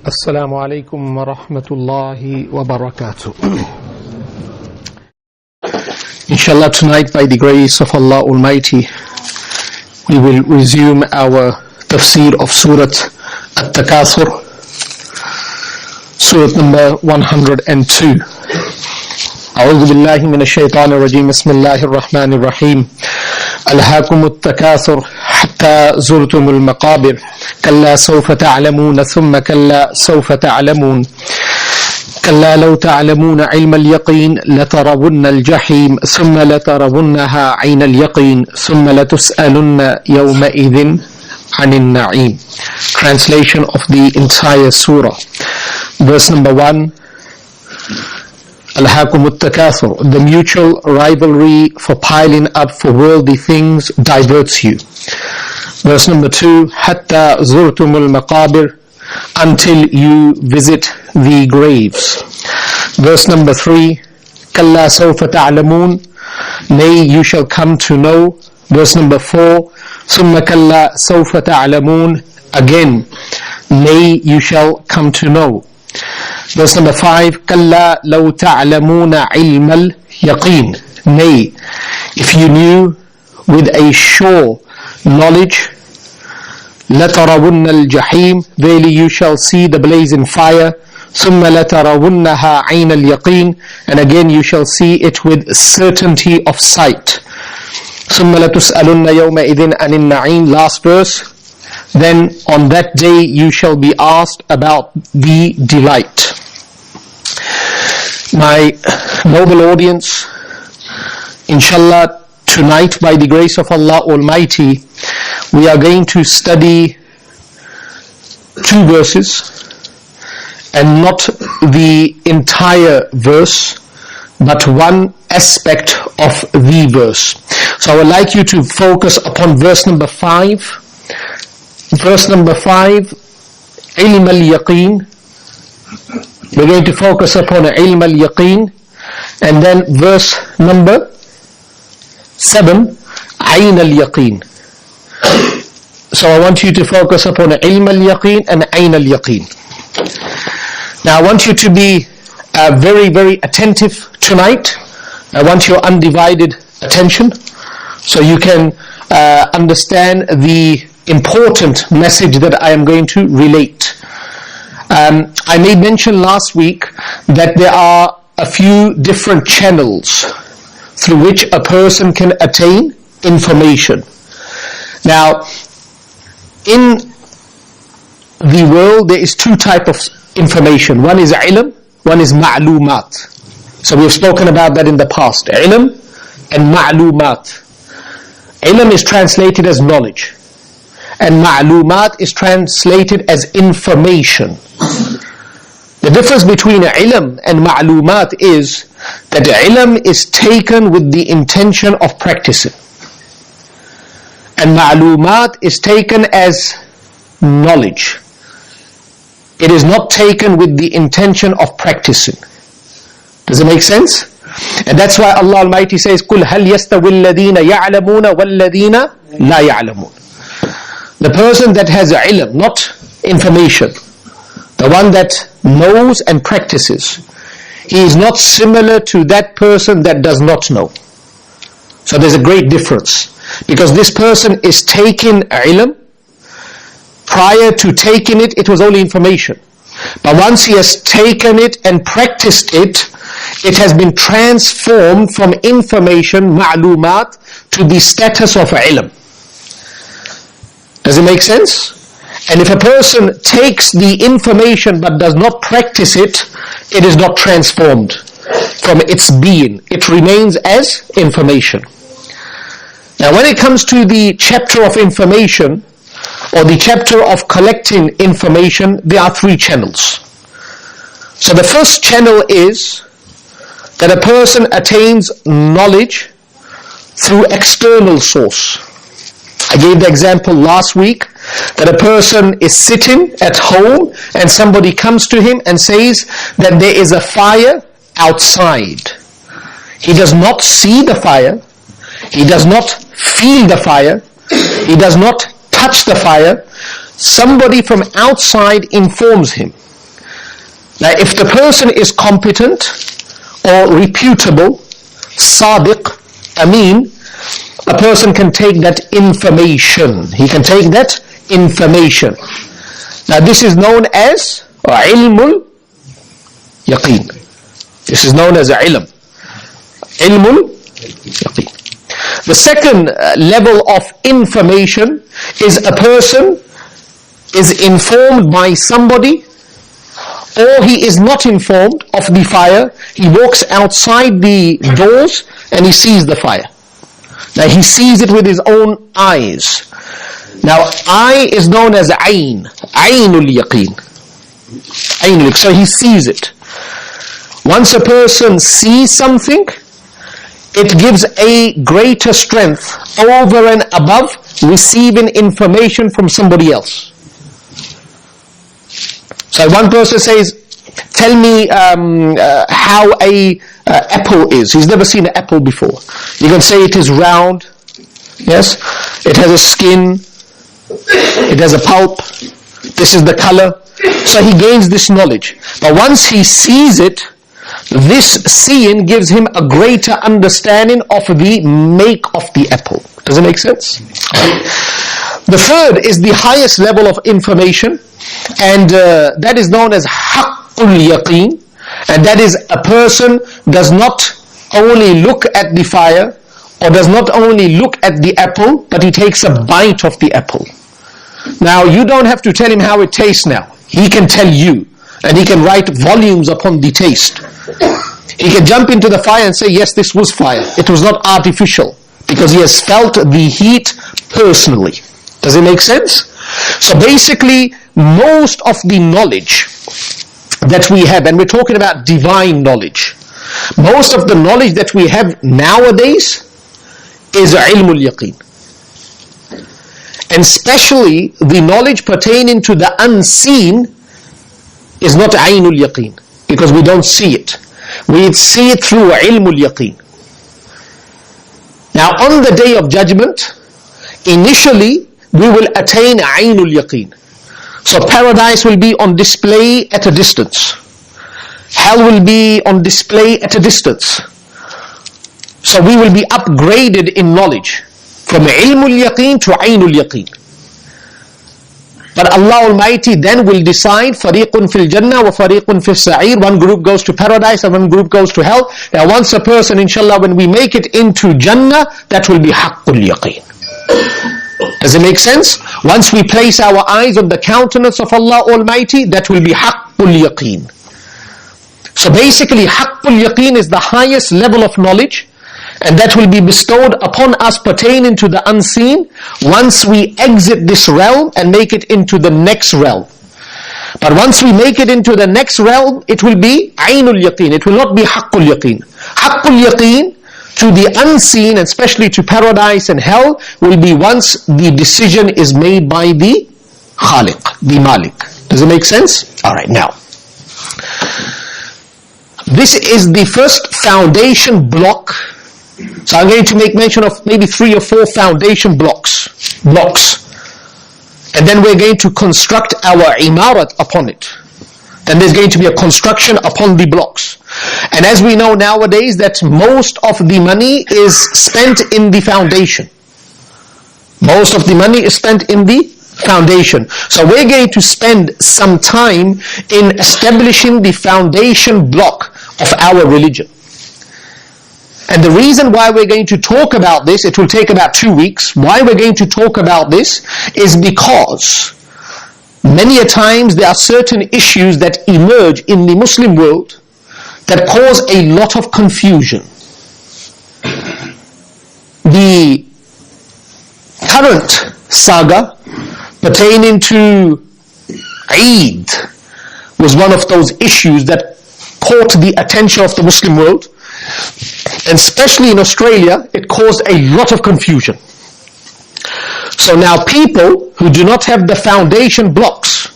Assalamu alaikum wa rahmatullahi wa barakatuh. Inshallah, tonight by the grace of Allah Almighty, we will resume our tafsir of Surah At-Takathur, Surah number 102. أعوذ بالله من الشيطان الرجيم بسم الله الرحمن الرحيم ألهاكم التكاثر حتى زرتم المقابر كلا سوف تعلمون ثم كلا سوف تعلمون كلا لو تعلمون علم اليقين لترون الجحيم ثم لترونها عين اليقين ثم لتسألن يومئذ عن النعيم. Translation of the entire surah. Verse number 1. Alhaakum at-takathur, the mutual rivalry for piling up for worldly things diverts you. Verse number 2, hatta zurtumul maqabir, until you visit the graves. Verse number 3, kalla sawfa ta'lamun, nay, you shall come to know. Verse number 4, summa kalla sawfa ta'lamun, again, nay, you shall come to know. Verse number 5, كَلَّا لَوْ تَعْلَمُونَ عِلْمَ الْيَقِينِ, nay, if you knew with a sure knowledge, لَتَرَوُنَّ الْجَحِيمِ, verily you shall see the blazing fire, ثُمَّ لَتَرَوُنَّهَا عَيْنَ الْيَقِينِ, and again you shall see it with certainty of sight. ثُمَّ لَتُسْأَلُنَّ يَوْمَئِذٍ عَنِ النَّعِيمِ, last verse, then on that day you shall be asked about the delight. My noble audience, inshallah, tonight by the grace of Allah Almighty, we are going to study two verses, and not the entire verse, but one aspect of the verse. So I would like you to focus upon verse number 5. Verse number 5, ilm al-yaqeen. We're going to focus upon ilm al-yaqeen. And then verse number 7, ayn al-yaqeen. So I want you to focus upon ilm al-yaqeen and ayn al-yaqeen. Now I want you to be very, very attentive tonight. I want your undivided attention so you can understand the important message that I am going to relate. I made mention last week that there are a few different channels through which a person can attain information. Now, in the world there is two types of information. One is ilm, one is ma'lumat. So we have spoken about that in the past. Ilm and ma'lumat. Ilm is translated as knowledge, and ma'lumat is translated as information. The difference between ilm and ma'lumat is that ilm is taken with the intention of practicing, and ma'lumat is taken as knowledge. It is not taken with the intention of practicing. Does it make sense? And that's why Allah Almighty says, قُلْ هَلْ يَسْتَوِي الَّذِينَ يَعْلَمُونَ وَالَّذِينَ لَا يَعْلَمُونَ. The person that has ilm, not information, the one that knows and practices, he is not similar to that person that does not know. So there's a great difference, because this person is taking ilm. Prior to taking it, it was only information. But once he has taken it and practiced it, it has been transformed from information, ma'lumat, to the status of ilm. Does it make sense? And if a person takes the information but does not practice it, it is not transformed from its being. It remains as information. Now when it comes to the chapter of information, or the chapter of collecting information, there are three channels. So the first channel is that a person attains knowledge through external source. I gave the example last week that a person is sitting at home and somebody comes to him and says that there is a fire outside. He does not see the fire, he does not feel the fire, he does not touch the fire. Somebody from outside informs him. Now if the person is competent or reputable, sadiq, amin, a person can take that information. He can take that information. Now this is known as ilmul yaqeen. This is known as ilm. Ilmul yaqeen. The second level of information is a person is informed by somebody, or he is not informed of the fire. He walks outside the doors and he sees the fire. Now he sees it with his own eyes. Now eye is known as ayn, aynul yaqeen. So he sees it. Once a person sees something, it gives a greater strength over and above receiving information from somebody else. So one person says, tell me how a apple is. He's never seen an apple before. You can say it is round, yes, it has a skin, it has a pulp, this is the color. So he gains this knowledge. But once he sees it, this seeing gives him a greater understanding of the make of the apple. Does it make sense? The third is the highest level of information, and that is known as haqqul yaqeen, and that is a person does not only look at the fire or does not only look at the apple, but he takes a bite of the apple. Now you don't have to tell him how it tastes now. He can tell you, and he can write volumes upon the taste. He can jump into the fire and say, yes, this was fire. It was not artificial, because he has felt the heat personally. Does it make sense? So basically, most of the knowledge that we have, and we're talking about divine knowledge, most of the knowledge that we have nowadays is ilmul yaqeen. And especially the knowledge pertaining to the unseen is not aynul yaqeen, because we don't see it. We see it through ilmul yaqeen. Now on the day of judgment, initially we will attain aynul yaqeen. So paradise will be on display at a distance. Hell will be on display at a distance. So we will be upgraded in knowledge from ilmul yaqeen to aynul yaqeen. But Allah Almighty then will decide, fariqun fil jannah wa fariqun fil sa'ir. One group goes to paradise and one group goes to hell. Now once a person, inshallah, when we make it into Jannah, that will be haqqul yaqeen. Does it make sense? Once we place our eyes on the countenance of Allah Almighty, that will be haqqul yaqeen. So basically, haqqul yaqeen is the highest level of knowledge, and that will be bestowed upon us pertaining to the unseen once we exit this realm and make it into the next realm. But once we make it into the next realm, it will be aynul yaqeen. It will not be haqqul yaqeen. Haqqul yaqeen to the unseen, and especially to paradise and hell, will be once the decision is made by the Khaliq, the Malik. Does it make sense? Alright, now. This is the first foundation block. So I'm going to make mention of maybe 3 or 4 foundation blocks. And then we're going to construct our imarat upon it. Then there's going to be a construction upon the blocks. And as we know nowadays that most of the money is spent in the foundation. Most of the money is spent in the foundation. So we're going to spend some time in establishing the foundation block of our religion. And the reason why we're going to talk about this, it will take about 2 weeks. Why we're going to talk about this is because many a times there are certain issues that emerge in the Muslim world that cause a lot of confusion. The current saga pertaining to Eid was one of those issues that caught the attention of the Muslim world. And especially in Australia, it caused a lot of confusion. So now people who do not have the foundation blocks,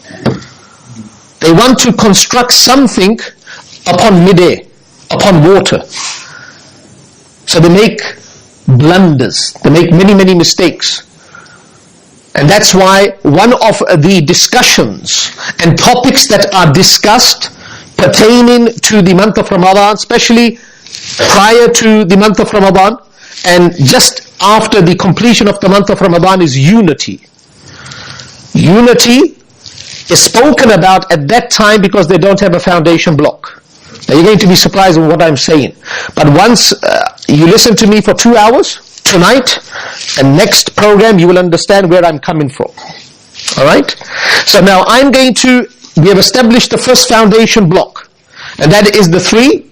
they want to construct something upon mid-air, upon water. So they make blunders, they make many mistakes. And that's why one of the discussions and topics that are discussed pertaining to the month of Ramadan, especially prior to the month of Ramadan and just after the completion of the month of Ramadan, is unity. Unity is spoken about at that time because they don't have a foundation block. Now you're going to be surprised at what I'm saying. But once you listen to me for 2 hours, tonight and next program, you will understand where I'm coming from. Alright? So now we have established the first foundation block. And that is the 3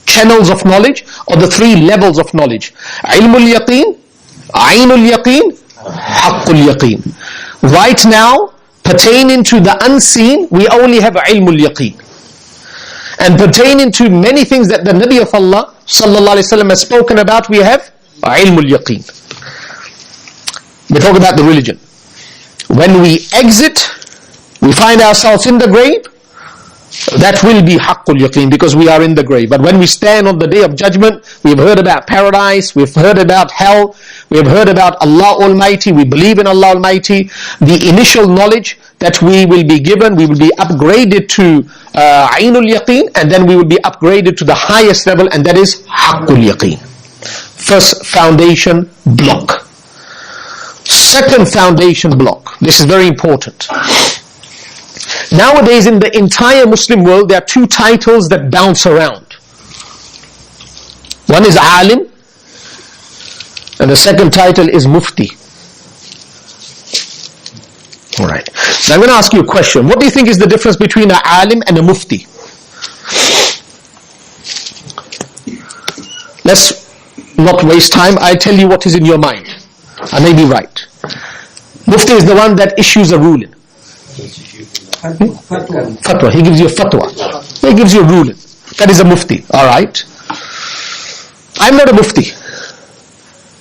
channels of knowledge or the 3 levels of knowledge. Ilmul yaqeen, Ainul yaqeen, Haqqul yaqeen. Right now, pertaining to the unseen, we only have ilmul yaqeen. And pertaining to many things that the Nabi of Allah sallallahu alaihi wasallam has spoken about, we have ilmul yaqeen. We talk about the religion. When we exit, we find ourselves in the grave, that will be haqqul yaqeen because we are in the grave. But when we stand on the day of judgment, we've heard about paradise, we've heard about hell, we've heard about Allah Almighty, we believe in Allah Almighty. The initial knowledge that we will be given, we will be upgraded to Ainul Yaqeen, and then we will be upgraded to the highest level, and that is Haqqul Yaqeen. First foundation block. Second foundation block. This is very important. Nowadays in the entire Muslim world, there are 2 titles that bounce around. One is Alim, and the second title is Mufti. Alright. Now I'm going to ask you a question. What do you think is the difference between an Alim and a Mufti? Let's not waste time. I'll tell you what is in your mind. I may be right. Mufti is the one that issues a ruling. Fatwa. He gives you a fatwa. He gives you a ruling. That is a Mufti. Alright. I'm not a Mufti.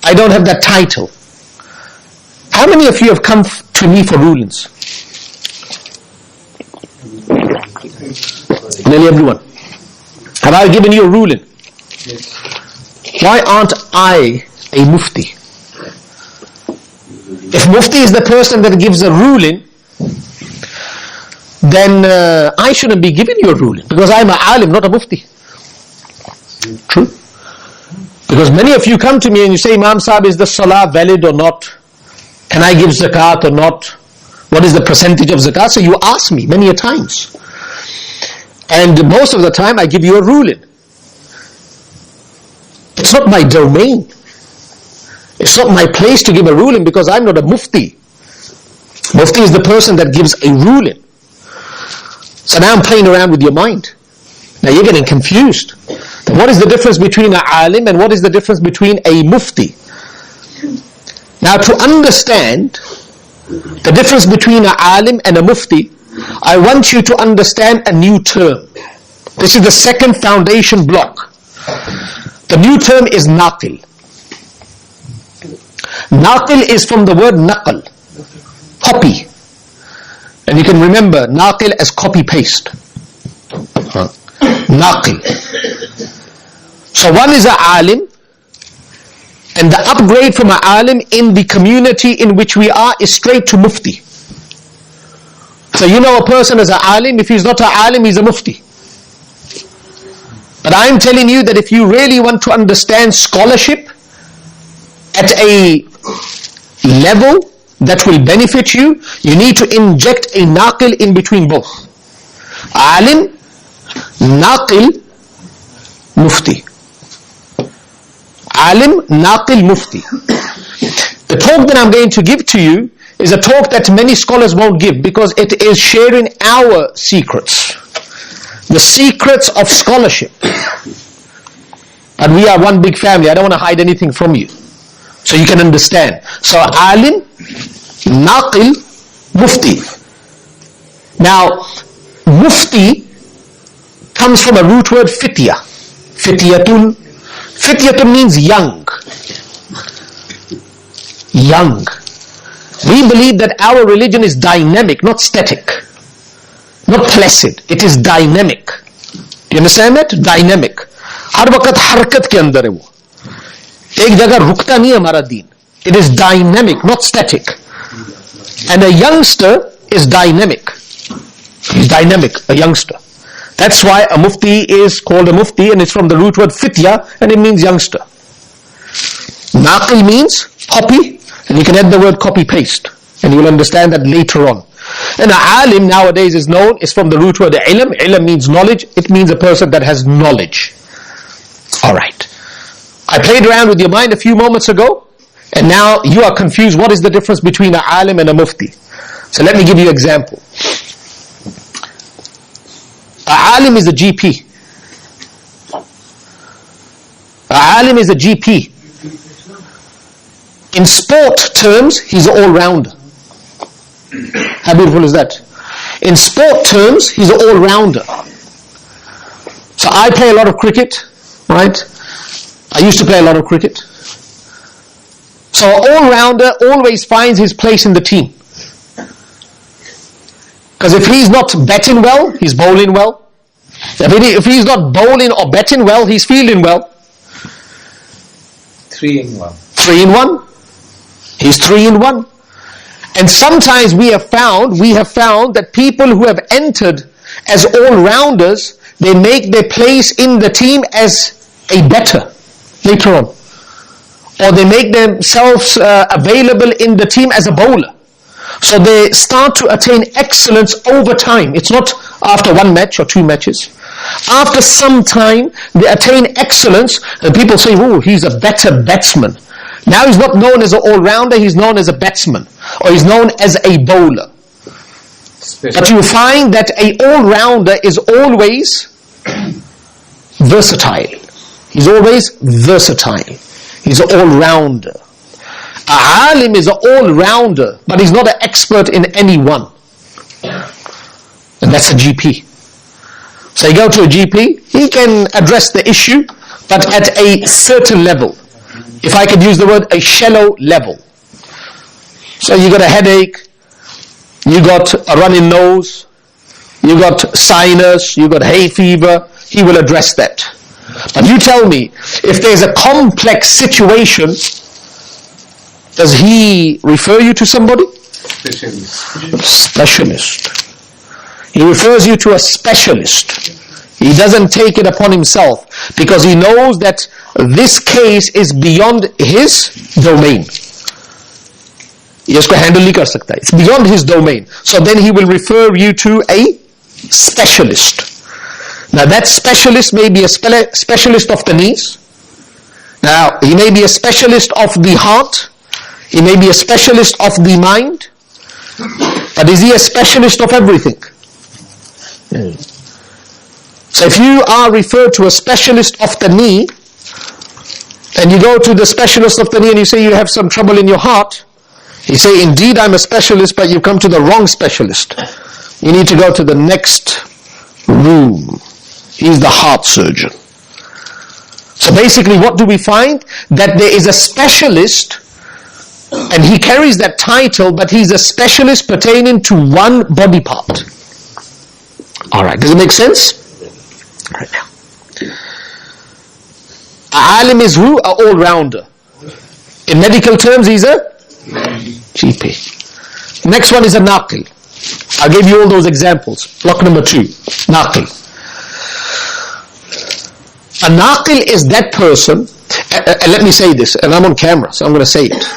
I don't have that title. How many of you have come to me for rulings? Nearly everyone. Have I given you a ruling? Why aren't I a Mufti? If Mufti is the person that gives a ruling, then I shouldn't be giving you a ruling because I'm an alim, not a Mufti. True? Because many of you come to me and you say, Imam Sahib, is the salah valid or not? Can I give zakat or not? What is the percentage of zakat? So you ask me many a times. And most of the time I give you a ruling. It's not my domain. It's not my place to give a ruling because I'm not a Mufti. Mufti is the person that gives a ruling. So now I'm playing around with your mind. Now you're getting confused. What is the difference between an alim and what is the difference between a Mufti? Now to understand the difference between an alim and a Mufti, I want you to understand a new term. This is the second foundation block. The new term is naqil. Naqil is from the word naqal, copy. And you can remember naqil as copy-paste. Naqil. So one is an alim, and the upgrade from an alim in the community in which we are is straight to mufti. So you know a person as an alim, if he's not an alim, he's a mufti. But I'm telling you that if you really want to understand scholarship at a level that will benefit you, you need to inject a naqil in between both. Alim, naqil, mufti. Alim, naqil, mufti. The talk that I'm going to give to you is a talk that many scholars won't give because it is sharing our secrets. The secrets of scholarship. And we are one big family. I don't want to hide anything from you. So you can understand. So alim, naqil, mufti. Now, mufti comes from a root word fitya. Fityatun. Fityatun means young. Young. We believe that our religion is dynamic, not static. Not placid. It is dynamic. Do you understand that? Dynamic. हर वक्त हरकत के अंदर है वो. एक जगह रुकता नहीं है हमारा दीन. It is dynamic, not static. And a youngster is dynamic. He's dynamic, a youngster. That's why a mufti is called a mufti, and it's from the root word fitya, and it means youngster. Naqil means copy, and you can add the word copy paste, and you will understand that later on. And alim nowadays is from the root word ilm. Ilm means knowledge. It means a person that has knowledge. Alright. I played around with your mind a few moments ago, and now you are confused. What is the difference between an alim and a mufti? So let me give you an example. An alim is a GP. An alim is a GP. In sport terms, he's an all-rounder. How beautiful is that? In sport terms, he's an all-rounder. So I play a lot of cricket, right? I used to play a lot of cricket. So an all-rounder always finds his place in the team. Because if he's not batting well, he's bowling well. If he's not bowling or batting well, he's fielding well. 3 in 1. 3 in 1. He's 3 in 1. And sometimes we have found that people who have entered as all-rounders, they make their place in the team as a better later on. Or they make themselves available in the team as a bowler. So they start to attain excellence over time. It's not after 1 match or 2 matches. After some time, they attain excellence, and people say, oh, he's a better batsman. Now he's not known as an all-rounder, he's known as a batsman, or he's known as a bowler. But you find that an all-rounder is always versatile. He's always versatile. He's an all-rounder. A alim is an all-rounder, but he's not an expert in any one. And that's a GP. So you go to a GP, he can address the issue, but at a certain level. If I could use the word, a shallow level. So you got a headache, you got a running nose, you got sinus, you got hay fever, he will address that. But you tell me, if there's a complex situation, does he refer you to somebody? Specialist. He refers you to a specialist. He doesn't take it upon himself because he knows that this case is beyond his domain. It's beyond his domain. So then he will refer you to a specialist. Now that specialist may be a specialist of the knees. Now he may be a specialist of the heart. He may be a specialist of the mind. But is he a specialist of everything? So if you are referred to a specialist of the knee, and you go to the specialist of the knee and you say you have some trouble in your heart, he say, indeed I'm a specialist, but you've come to the wrong specialist. You need to go to the next room. He's the heart surgeon. So basically what do we find? That there is a specialist, and he carries that title, but he's a specialist pertaining to one body part. Alright, does it make sense? Right now. Alim is who? An all-rounder. In medical terms, he's a GP. Next one is a naqil. I'll give you all those examples. Block number 2. Naqil. A naqil is that person, and let me say this, and I'm on camera, so I'm going to say it.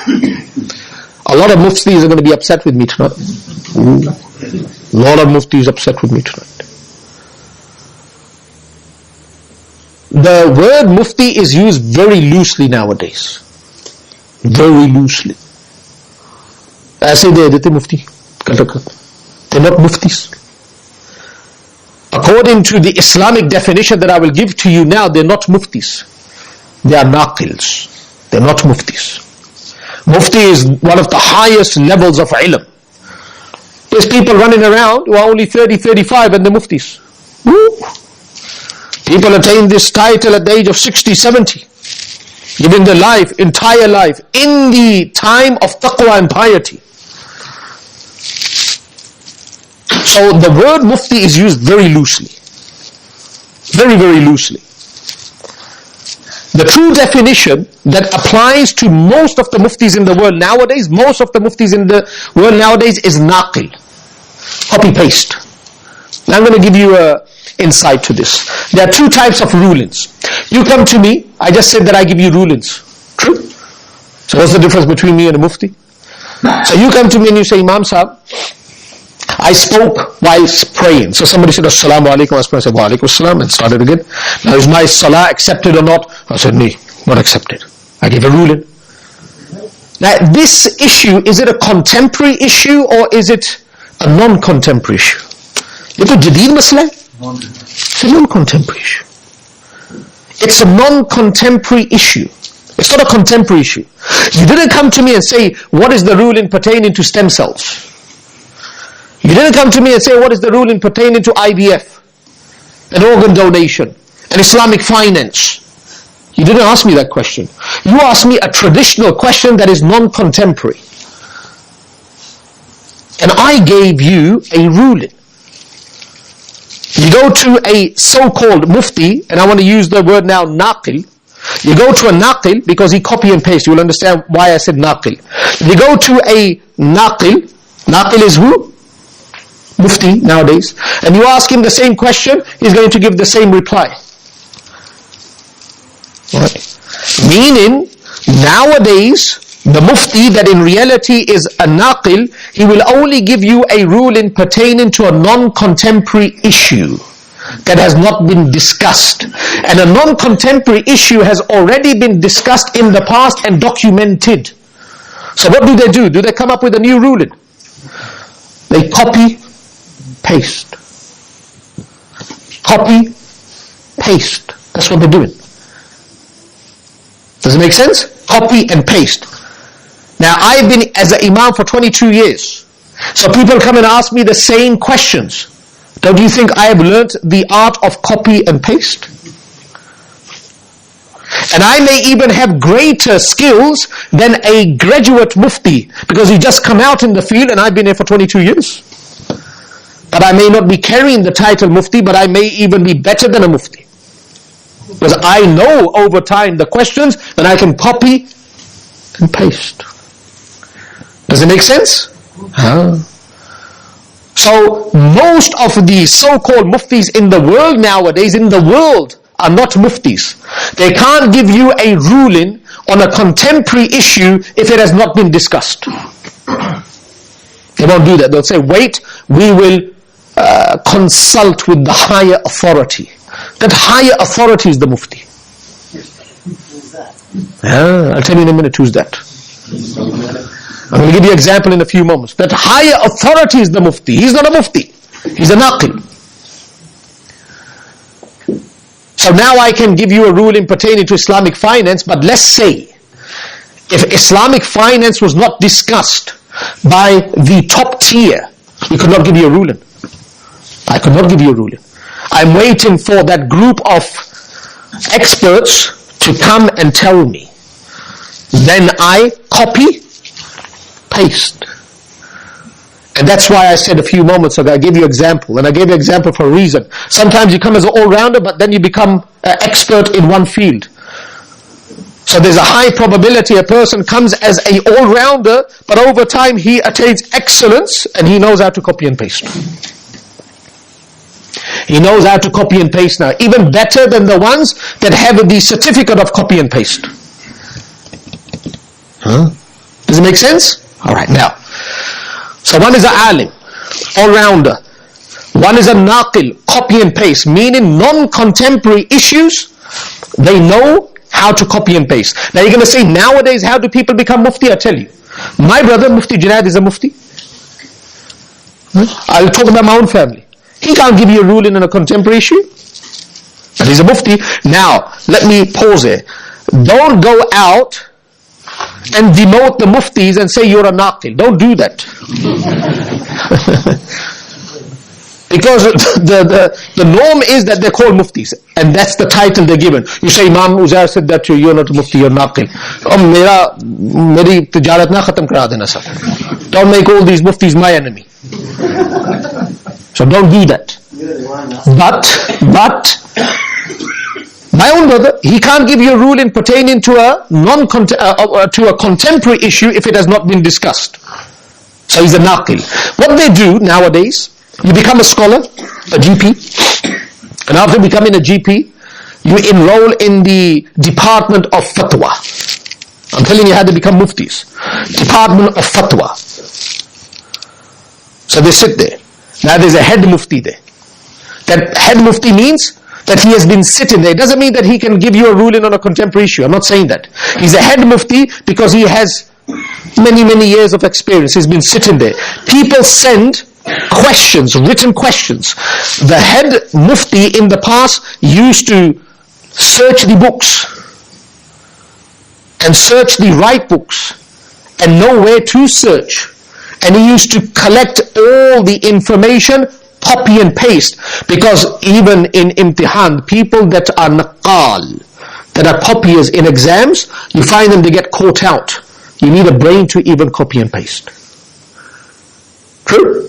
A lot of muftis are going to be upset with me tonight. A lot of muftis upset with me tonight. The word mufti is used very loosely nowadays. Very loosely. ऐसे दे देते मुफ्ती. They're not muftis. According to the Islamic definition that I will give to you now, they're not muftis. They are naqils. They're not muftis. Mufti is one of the highest levels of ilm. There's people running around who are only 30, 35 and they're muftis. Woo! People attain this title at the age of 60, 70. Giving their life, entire life, in the time of taqwa and piety. So the word mufti is used very loosely. Very, very loosely. The true definition that applies to most of the muftis in the world nowadays, is naqil. Copy paste. Now I'm going to give you insight to this. There are two types of rulings. You come to me, I just said that I give you rulings. True? So what's the difference between me and a mufti? So you come to me and you say, Imam Sahib, I spoke while praying. So somebody said, Assalamu alaikum. I said, Wa alaikum assalam, and started again. Now is my salah accepted or not? I said, no, not accepted. I gave a ruling. Now this issue, is it a contemporary issue or is it a non-contemporary issue? Is it a jadid masla? It's a non-contemporary issue. It's a non-contemporary issue. It's not a contemporary issue. You didn't come to me and say, what is the ruling pertaining to stem cells? You didn't come to me and say, what is the ruling pertaining to IVF, an organ donation, and Islamic finance? You didn't ask me that question. You asked me a traditional question that is non-contemporary. And I gave you a ruling. You go to a so-called mufti, and I want to use the word now, naqil. You go to a naqil, because he copy and paste. You will understand why I said naqil. You go to a naqil. Naqil is who? Mufti nowadays. And you ask him the same question, he's going to give the same reply. Right. Meaning, nowadays, the mufti that in reality is a naqil, he will only give you a ruling pertaining to a non-contemporary issue that has not been discussed. And a non-contemporary issue has already been discussed in the past and documented. So what do? Do they come up with a new ruling? They copy, paste. Copy, paste. That's what they're doing. Does it make sense? Copy and paste. Now I've been as an imam for 22 years. So people come and ask me the same questions. Don't you think I have learnt the art of copy and paste? And I may even have greater skills than a graduate mufti, because he just come out in the field and I've been here for 22 years. But I may not be carrying the title mufti, but I may even be better than a mufti. Because I know over time the questions and I can copy and paste. Does it make sense? So most of the so-called muftis in the world nowadays, are not muftis. They can't give you a ruling on a contemporary issue if it has not been discussed. They won't do that. They'll say, wait, we will consult with the higher authority. That higher authority is the mufti. I'll tell you in a minute who's that. I'm going to give you an example in a few moments. That higher authority is the mufti. He's not a mufti. He's a naqil. So now I can give you a ruling pertaining to Islamic finance, but let's say, if Islamic finance was not discussed by the top tier, we could not give you a ruling. I could not give you a ruling. I'm waiting for that group of experts to come and tell me. Then I copy, paste. And that's why I said a few moments ago, I gave you an example. And I gave you an example for a reason. Sometimes you come as an all-rounder, but then you become an expert in one field. So there's a high probability a person comes as an all-rounder, but over time he attains excellence and he knows how to copy and paste. He knows how to copy and paste now. Even better than the ones that have the certificate of copy and paste. Does it make sense? Alright, now. So one is an alim, all-rounder. One is a naqil, copy and paste, meaning non-contemporary issues, they know how to copy and paste. Now you're going to say, nowadays, how do people become mufti? I tell you. My brother, Mufti Junaid, is a mufti. I'll talk about my own family. He can't give you a ruling on a contemporary issue, but he's a mufti. Now, let me pause here. Don't go out and demote the muftis and say you're a naqil. Don't do that. Because the norm is that they're called muftis, and that's the title they're given. You say, Imam Uzair said that to you, you're not a mufti, you're naqil. Meri tijarat na khatam kara dena sab. Don't make all these muftis my enemy. So don't do that. But my own brother, he can't give you a ruling pertaining to a contemporary issue if it has not been discussed. So he's a naqil. What they do nowadays, you become a scholar, a GP, And after becoming a GP, you enroll in the Department of Fatwa. I'm telling you how to become muftis. Department of Fatwa. So they sit there. Now there's a head mufti there. That head mufti means that he has been sitting there. It doesn't mean that he can give you a ruling on a contemporary issue. I'm not saying that. He's a head mufti because he has many years of experience. He's been sitting there. People send questions, written questions. The head mufti in the past used to search the books and search the right books and know where to search. And he used to collect all the information, copy and paste, because even in imtihan, people that are naqal, that are copiers in exams, you find them, they get caught out. You need a brain to even copy and paste. True?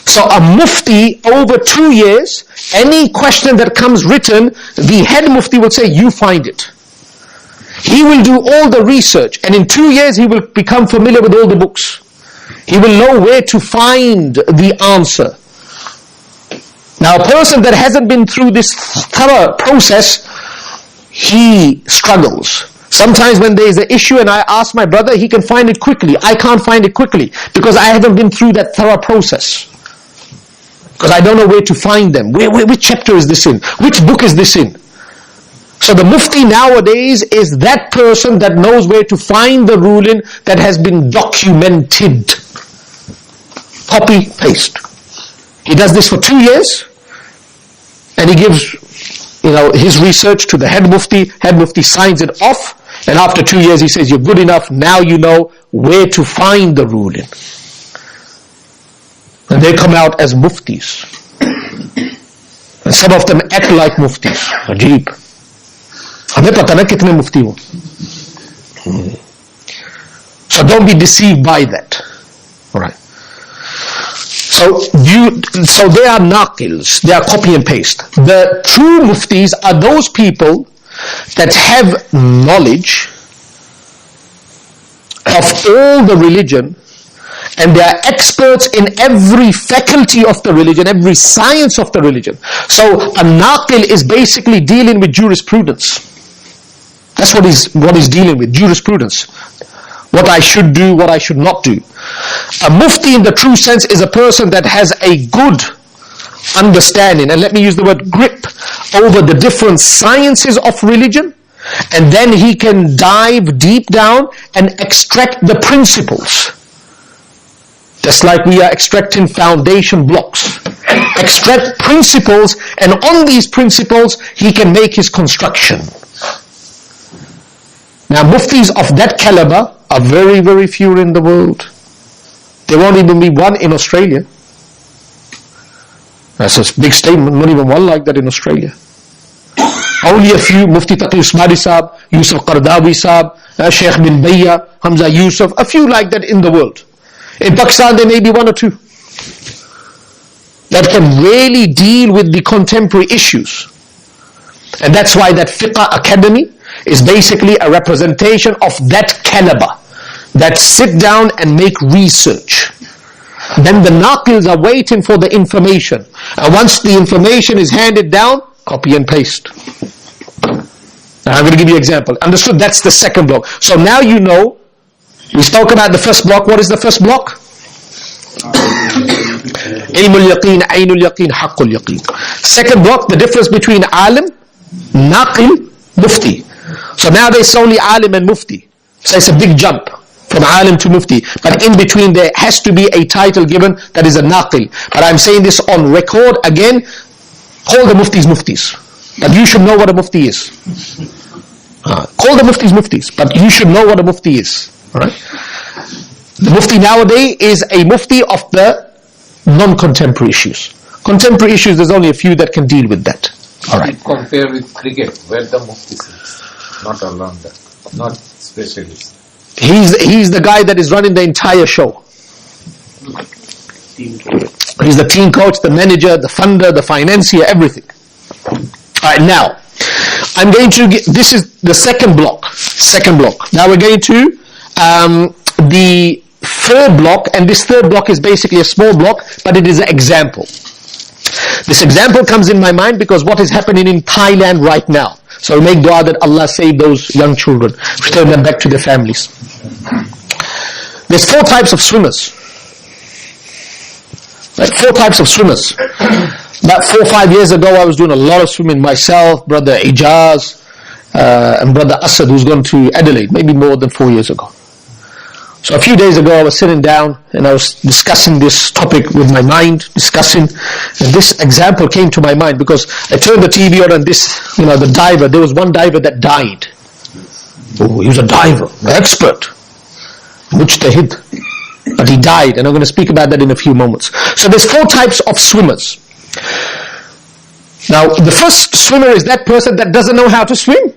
So a mufti, over 2 years, any question that comes written, the head mufti will say, you find it. He will do all the research, and in 2 years he will become familiar with all the books. He will know where to find the answer. Now a person that hasn't been through this thorough process, he struggles. Sometimes when there is an issue and I ask my brother, he can find it quickly. I can't find it quickly because I haven't been through that thorough process. Because I don't know where to find them. Which chapter is this in? Which book is this in? So the mufti nowadays is that person that knows where to find the ruling that has been documented. Copy, paste. He does this for 2 years and he gives his research to the head mufti signs it off, and after 2 years he says, you're good enough, now you know where to find the ruling. And they come out as muftis. And some of them act like muftis. Ajeeb. हमें पता ना कितने मुफ्ती हो. So don't be deceived by that. Alright. So they are naqils, they are copy and paste. The true muftis are those people that have knowledge of all the religion, and they are experts in every faculty of the religion, every science of the religion. So a naqil is basically dealing with jurisprudence. That's what he's dealing with, jurisprudence. What I should do, what I should not do. A mufti in the true sense is a person that has a good understanding, and let me use the word grip, over the different sciences of religion, and then he can dive deep down and extract the principles. Just like we are extracting foundation blocks. Extract principles, and on these principles he can make his construction. Now muftis of that caliber are very few in the world. There won't even be one in Australia. That's a big statement, not even one like that in Australia. Only a few, Mufti Taqi Usmani Sahab, Yusuf Qardawi Sahab, Sheikh bin Bayya, Hamza Yusuf, a few like that in the world. In Pakistan there may be one or two that can really deal with the contemporary issues. And that's why that Fiqh Academy is basically a representation of that caliber, that sit down and make research. Then the naqils are waiting for the information, and once the information is handed down, copy and paste. Now I'm going to give you an example. Understood? That's the second block. So now you know, we spoke about the first block. What is the first block? Ilmul yaqeen, aynul yaqeen, haqqul yaqeen. Second block, the difference between alim, naqil, mufti. So nowadays it's only alim and mufti. So it's a big jump from alim to mufti. But in between there has to be a title given that is a naqil. But I'm saying this on record again, call the muftis muftis. But you should know what a mufti is. Call the muftis muftis, but you should know what a mufti is. Alright? The mufti nowadays is a mufti of the non-contemporary issues. Contemporary issues, there's only a few that can deal with that. Alright. Compare with cricket, where the mufti sits. Not alone that, not specialist. He's the guy that is running the entire show. He's the team coach, the manager, the funder, the financier, everything. Alright, now, I'm going to this is the second block. Now we're going to the third block, and this third block is basically a small block, but it is an example. This example comes in my mind because what is happening in Thailand right now. So make dua that Allah save those young children, return them back to their families. There's 4 types of swimmers. Right? 4 types of swimmers. About 4 or 5 years ago, I was doing a lot of swimming myself, Brother Ijaz, and Brother Asad, who's gone to Adelaide, maybe more than 4 years ago. So a few days ago, I was sitting down and I was discussing this topic with my mind, and this example came to my mind because I turned the TV on and the diver, there was one diver that died. Oh, he was a diver, an expert, mujtahid, but he died, and I'm going to speak about that in a few moments. So there's 4 types of swimmers. Now, the first swimmer is that person that doesn't know how to swim,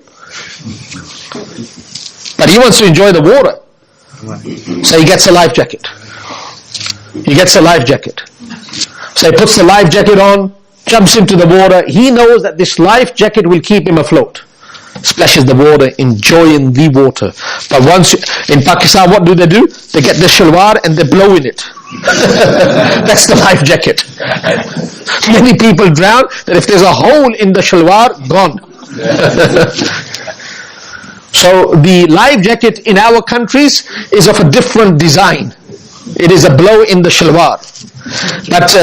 but he wants to enjoy the water. So he gets a life jacket. So he puts the life jacket on, jumps into the water. He knows that this life jacket will keep him afloat. Splashes the water, enjoying the water. But once in Pakistan, what do? They get the shalwar and they blow in it. That's the life jacket. Many people drown that if there's a hole in the shalwar, gone. So the life jacket in our countries is of a different design. It is a blow in the shalwar. But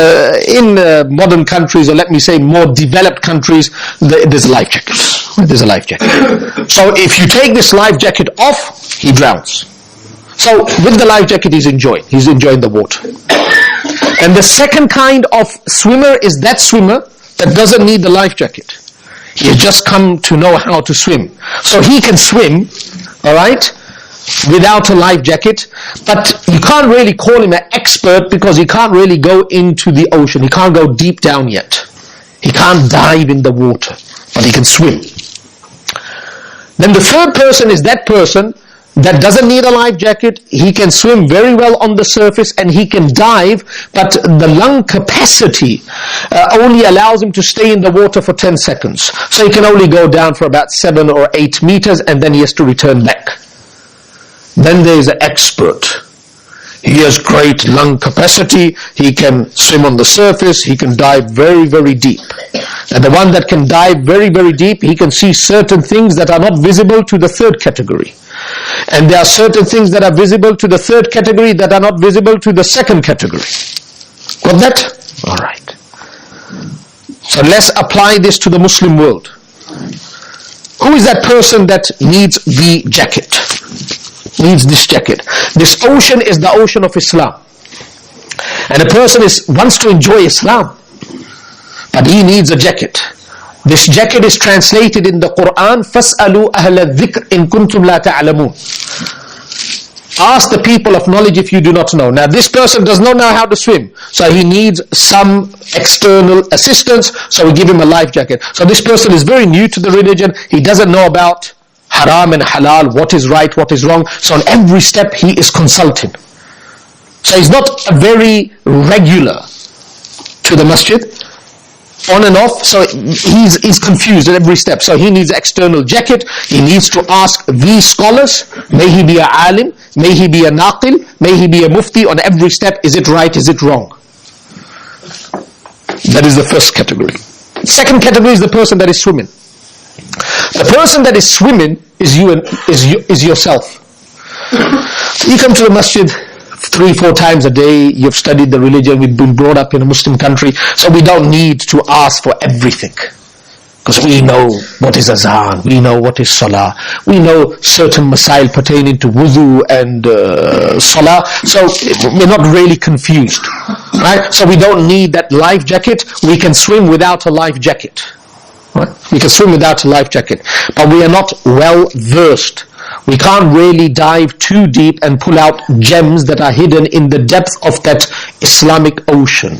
in modern countries, or let me say more developed countries, there's life jackets. There's a life jacket. So if you take this life jacket off, he drowns. So with the life jacket, he's enjoying the water. And the second kind of swimmer is that swimmer that doesn't need the life jacket. He has just come to know how to swim. So he can swim, alright, without a life jacket, but you can't really call him an expert because he can't really go into the ocean. He can't go deep down yet. He can't dive in the water, but he can swim. Then the third person is that person that doesn't need a life jacket. He can swim very well on the surface and he can dive, but the lung capacity only allows him to stay in the water for 10 seconds. So he can only go down for about 7 or 8 meters and then he has to return back. Then there is an expert. He has great lung capacity. He can swim on the surface. He can dive very, very deep. And the one that can dive very, very deep, he can see certain things that are not visible to the third category. And there are certain things that are visible to the third category that are not visible to the second category. Got that? Alright. So let's apply this to the Muslim world. Who is that person that needs the jacket? Needs this jacket. This ocean is the ocean of Islam. And a person wants to enjoy Islam, but he needs a jacket. This jacket is translated in the Quran, فَاسْأَلُوا أَهْلَ الذِّكْرِ إِن كُنْتُمْ لَا تَعْلَمُونَ. Ask the people of knowledge if you do not know. Now this person does not know how to swim, so he needs some external assistance, so we give him a life jacket. So this person is very new to the religion, he doesn't know about haram and halal, what is right, what is wrong. So on every step he is consulting. So he's not very regular to the masjid, on and off, so he's confused at every step. So he needs an external jacket. He needs to ask the scholars, may he be a alim, may he be a naqil, may he be a mufti. On every step, is it right, is it wrong? That is the first category. Second category is the person that is swimming. The person that is swimming is yourself. You come to the masjid 3-4 times a day, you've studied the religion, we've been brought up in a Muslim country, so we don't need to ask for everything. Because we know what is azan, we know what is salah, we know certain masail pertaining to wudu and salah, so we're not really confused. Right? So we don't need that life jacket, we can swim without a life jacket. Right? We can swim without a life jacket, but we are not well versed. We can't really dive too deep and pull out gems that are hidden in the depth of that Islamic ocean.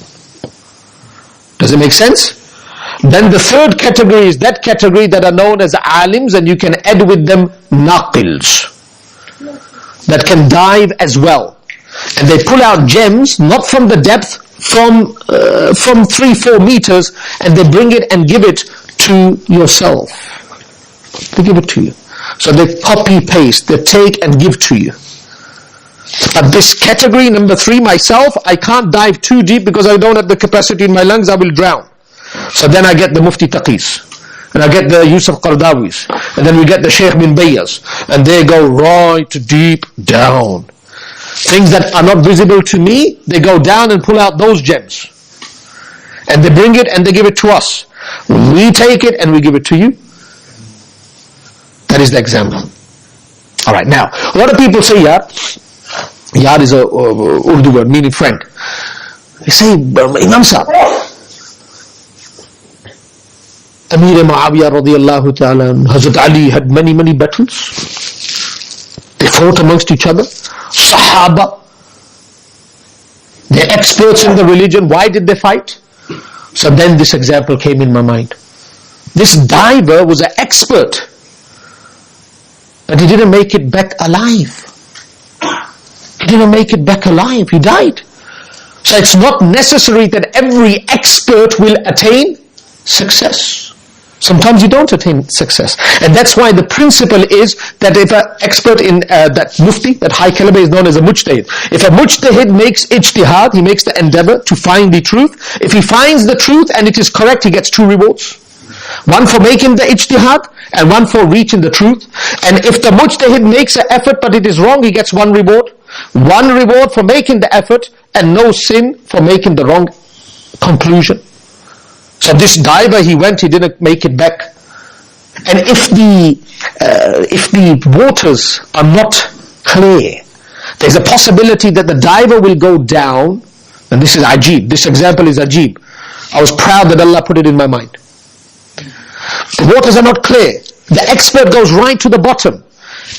Does it make sense? Then the third category is that category that are known as alims, and you can add with them naqils that can dive as well. And they pull out gems, not from the depth, from 3-4 meters, and they bring it and give it to yourself. They give it to you. So they copy paste, they take and give to you. But this category, number 3, myself, I can't dive too deep because I don't have the capacity in my lungs, I will drown. So then I get the Mufti Taqis, and I get the Yusuf Qardawis, and then we get the Sheikh bin Bayas, and they go right deep down. Things that are not visible to me, they go down and pull out those gems. And they bring it and they give it to us. We take it and we give it to you. That is the example. Alright, now, a lot of people say Yar. Yar is a Urdu word meaning friend. They say, Imam Sahib, Amir Muawiyah radiallahu ta'ala, Hazrat Ali had many battles. They fought amongst each other. Sahaba, they're experts in the religion. Why did they fight? So then this example came in my mind. This diver was an expert, but he didn't make it back alive. He didn't make it back alive. He died. So it's not necessary that every expert will attain success. Sometimes you don't attain success. And that's why the principle is that if an expert in that mufti, that high caliber, is known as a mujtahid. If a mujtahid makes ijtihad, he makes the endeavor to find the truth. If he finds the truth and it is correct, he gets 2 rewards. One for making the ijtihad and one for reaching the truth. And if the mujtahid makes an effort but it is wrong, he gets 1 reward. 1 reward for making the effort and no sin for making the wrong conclusion. So this diver, he went, he didn't make it back. And if the waters are not clear, there's a possibility that the diver will go down. And this is ajib. This example is ajib. I was proud that Allah put it in my mind. The waters are not clear. The expert goes right to the bottom.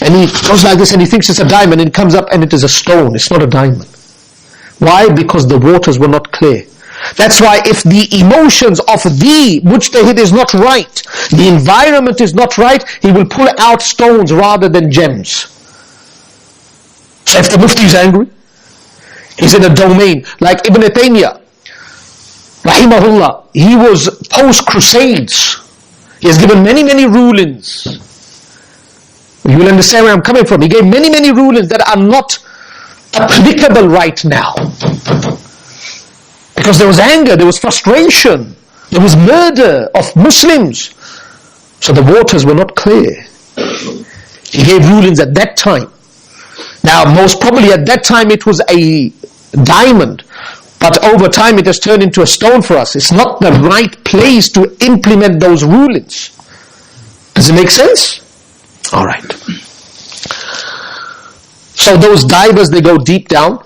And he goes like this and he thinks it's a diamond and it comes up and it is a stone. It's not a diamond. Why? Because the waters were not clear. That's why if the emotions of the mujtahid is not right, the environment is not right, he will pull out stones rather than gems. So if the mufti is angry, he's in a domain like Ibn Taymiyyah, rahimahullah, he was post-crusades. He has given many rulings. You will understand where I'm coming from. He gave many rulings that are not applicable right now. Because there was anger, there was frustration, there was murder of Muslims. So the waters were not clear. He gave rulings at that time. Now most probably at that time it was a diamond, but over time it has turned into a stone for us. It's not the right place to implement those rulings. Does it make sense? Alright. So those divers, they go deep down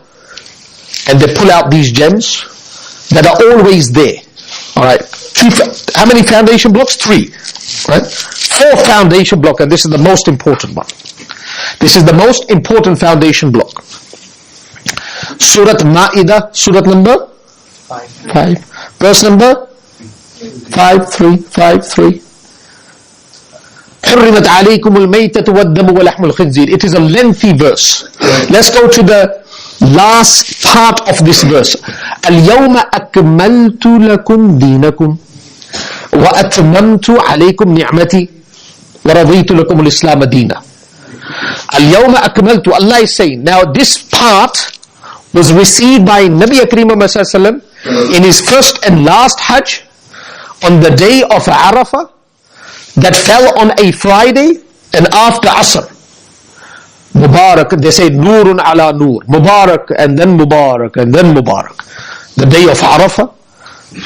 and they pull out these gems that are always there. Alright. How many foundation blocks? 3. Right? 4 foundation blocks, and this is the most important one. This is the most important foundation block. Surah Ma'idah, surah number 5. Verse number 5.3. حرمت عليكم الميتة والدم ولحم الخنزير. It is a lengthy verse. Let's go to the last part of this verse. اليوم أكملت لكم دينكم وأتممت عليكم نعمتي ورضيت لكم الإسلام دينا. اليوم أكملت. Allah is saying, now this part was received by Nabi Akram in his first and last Hajj on the day of Arafah that fell on a Friday and after Asr. Mubarak, they say Noorun ala Noor. Mubarak and then Mubarak and then Mubarak. The day of Arafah,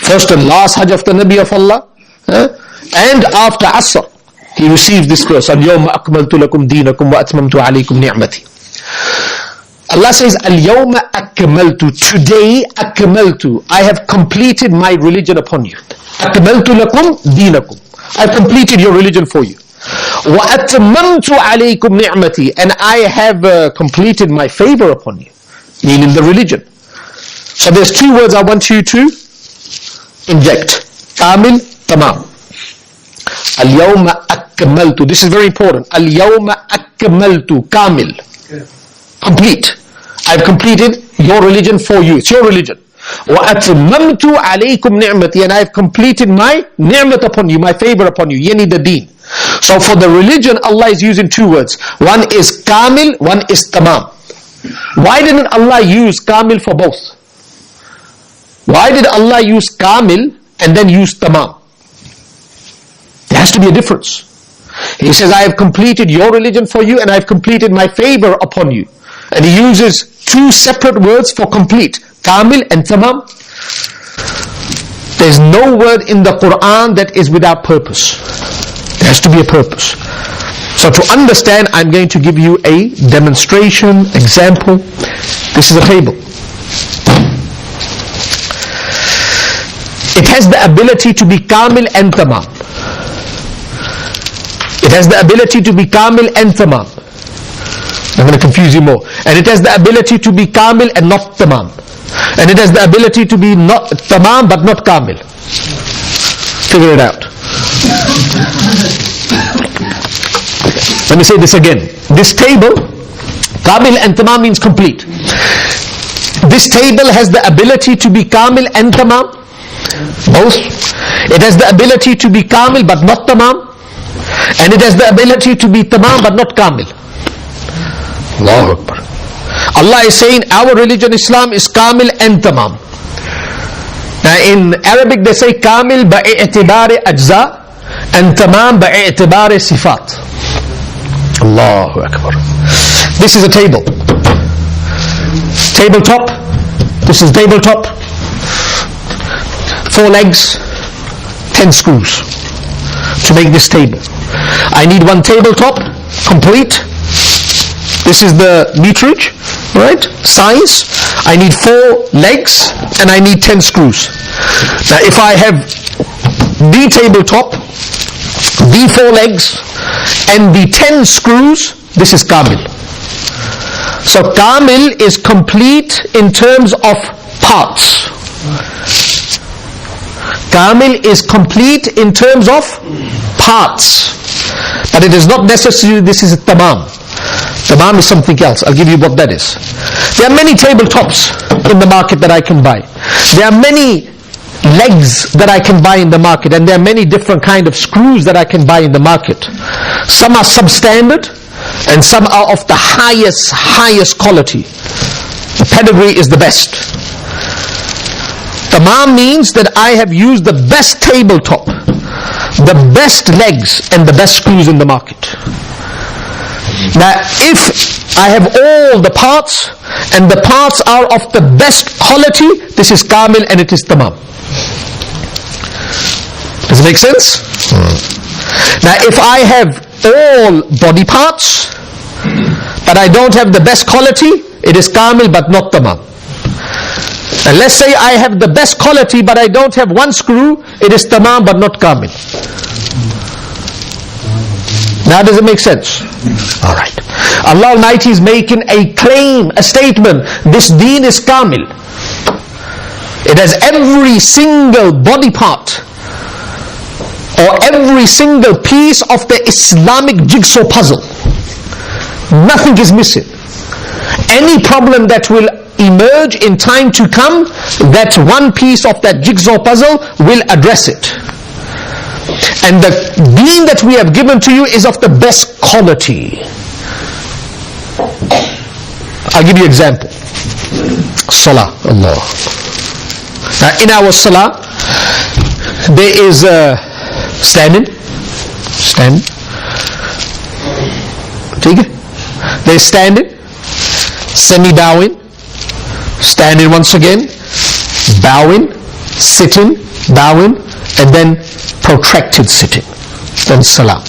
first and last Hajj of the Nabi of Allah, and after Asr, he received this verse. Al-yawma akmaltu lakum deenakum wa atmamtu alaykum ni'mati. Allah says, Al-yawma akmaltu. Today, akmaltu. I have completed my religion upon you. Akmaltu lakum deenakum. I have completed your religion for you. وَأَتْمَمْتُ عَلَيْكُمْ نِعْمَتِي. And I have completed my favor upon you, meaning the religion. So there's 2 words I want you to inject. Kamil, tamam. Al-yawma akmaltu. This is very important. Al-yawma akmaltu. Kamil. Complete. I've completed your religion for you. It's your religion. وَأَتْمَمْتُ عَلَيْكُمْ نِعْمَتِي. And I have completed my ni'mat upon you, my favor upon you. Yani the deen. So for the religion, Allah is using 2 words. One is kamil, one is tamam. Why didn't Allah use kamil for both? Why did Allah use kamil and then use tamam? There has to be a difference. He says, I have completed your religion for you and I have completed my favor upon you. And he uses two separate words for complete, kamil and tamam. There's no word in the Quran that is without purpose. There has to be a purpose. So to understand, I'm going to give you a demonstration, example. This is a table. It has the ability to be kamil and tamam. It has the ability to be kamil and tamam. I'm going to confuse you more. And it has the ability to be kamil and not tamam. And it has the ability to be not tamam but not kamil. Figure it out. Let me say this again. This table, kamil and tamam means complete. This table has the ability to be kamil and tamam. Both. It has the ability to be kamil but not tamam. And it has the ability to be tamam but not kamil. Allahu Akbar. Allah is saying our religion Islam is kamil and tamam. Now in Arabic they say kamil ba'i'tibari ajza and tamam ba'i'tibari sifat. Allahu Akbar. This is a table. Tabletop. This is tabletop. 4 legs, 10 screws to make this table. I need one tabletop, complete. This is the meterage, right? Size. I need 4 legs and I need 10 screws. Now if I have the tabletop, the 4 legs and the 10 screws, this is kamil. So kamil is complete in terms of parts. Kamil is complete in terms of parts. But it is not necessarily this is a tamam. Tamam is something else. I'll give you what that is. There are many tabletops in the market that I can buy. There are many legs that I can buy in the market, and there are many different kind of screws that I can buy in the market. Some are substandard and some are of the highest quality. The pedigree is the best. Tamam means that I have used the best tabletop, the best legs and the best screws in the market. Now if I have all the parts and the parts are of the best quality, this is kamil and it is tamam. Does it make sense? Now if I have all body parts but I don't have the best quality, it is kamil but not tamam. And let's say I have the best quality but I don't have one screw, it is tamam but not kamil. Now does it make sense? Alright. Allah Almighty is making a claim, a statement. This deen is kamil. It has every single body part or every single piece of the Islamic jigsaw puzzle. Nothing is missing. Any problem that will emerge in time to come, that one piece of that jigsaw puzzle will address it. And the deen that we have given to you is of the best quality. I'll give you an example. Salah. Allah. Now in our salah, there is standing. There's standing, semi-bowing, standing once again, bowing, sitting, bowing, and then protracted sitting, then salam.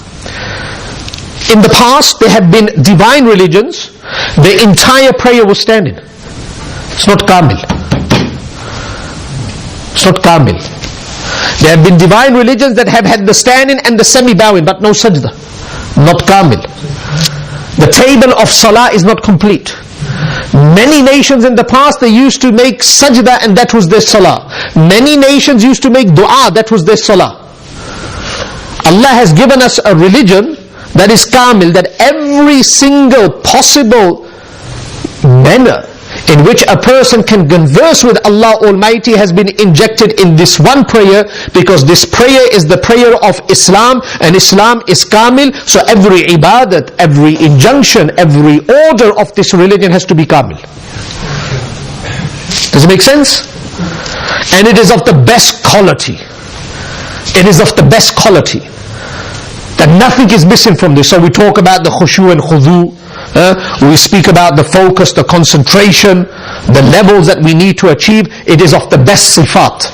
In the past, there have been divine religions, the entire prayer was standing. It's not kamil. It's not kamil. There have been divine religions that have had the standing and the semi-bowing, but no sajda. Not kamil. The table of salah is not complete. Many nations in the past, they used to make sajda and that was their salah. Many nations used to make dua, that was their salah. Allah has given us a religion that is kamil, that every single possible manner in which a person can converse with Allah Almighty has been injected in this one prayer, because this prayer is the prayer of Islam, and Islam is kamil. So every ibadat, every injunction, every order of this religion has to be kamil. Does it make sense? And it is of the best quality. It is of the best quality. That nothing is missing from this. So we talk about the khushu and khudu. We speak about the focus, the concentration, the levels that we need to achieve. It is of the best sifat.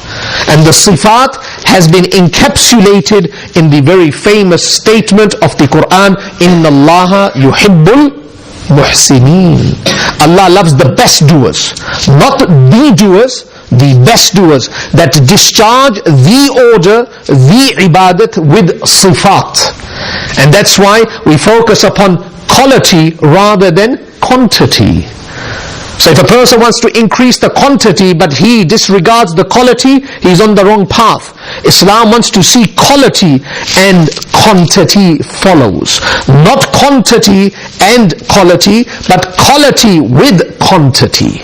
And the sifat has been encapsulated in the very famous statement of the Quran, Inna Allaha yuhibbul muhsineen. Allah loves the best doers. Not the doers, the best doers, that discharge the order, the ibadat with sifat. And that's why we focus upon quality rather than quantity. So if a person wants to increase the quantity but he disregards the quality, he's on the wrong path. Islam wants to see quality and quantity follows. Not quantity and quality, but quality with quantity.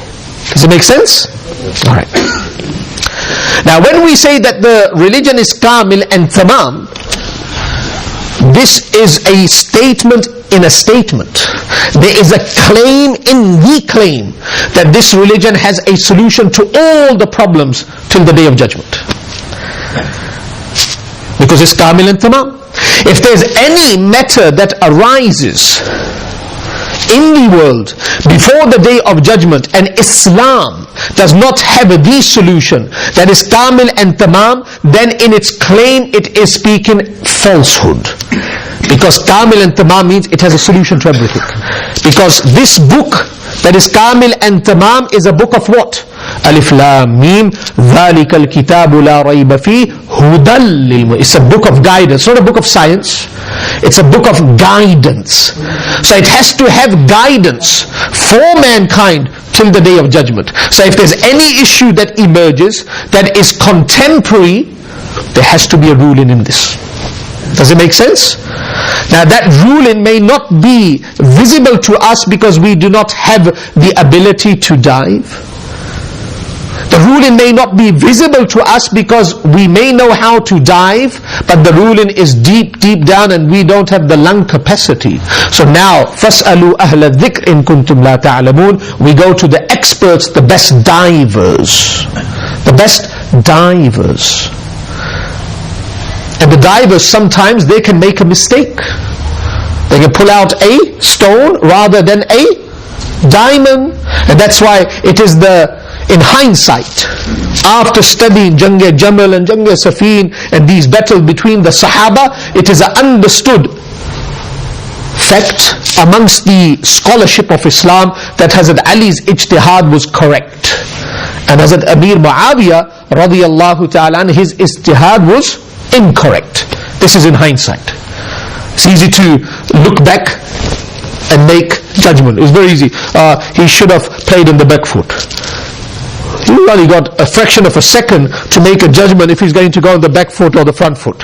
Does it make sense? Alright. Now when we say that the religion is kamil and tamam, this is a statement in a statement. There is a claim in the claim that this religion has a solution to all the problems till the day of judgment. Because it's kamil and tamam. If there's any matter that arises in the world before the day of judgment and Islam does not have the solution that is kamil and tamam, then in its claim it is speaking falsehood. Because kamil and tamam means it has a solution to everything. Because this book that is kamil and tamam is a book of what? Alif Lam Mim Dhalika al-kitabu la rayba fi hudal lil. It's a book of guidance, not a book of science. It's a book of guidance. So it has to have guidance for mankind till the day of judgment. So if there's any issue that emerges that is contemporary, there has to be a ruling in this. Does it make sense? Now that ruling may not be visible to us because we do not have the ability to dive. The ruling may not be visible to us because we may know how to dive, but the ruling is deep, deep down and we don't have the lung capacity. So now, فَاسْأَلُوا أَهْلَ الذِّكْرِ إِن كُنْتُمْ لَا تَعْلَمُونَ. We go to the experts, the best divers. The best divers. And the divers, sometimes they can make a mistake. They can pull out a stone rather than a diamond. And that's why it is in hindsight, after studying Jang-e Jamal and Jang-e Safin and these battles between the Sahaba, it is an understood fact amongst the scholarship of Islam that Hazrat Ali's ijtihad was correct. And Hazrat Amir Muawiyah radiyallahu ta'ala, his ijtihad was incorrect. This is in hindsight. It's easy to look back and make judgment. It's very easy. He should have played on the back foot. You only got a fraction of a second to make a judgment if he's going to go on the back foot or the front foot.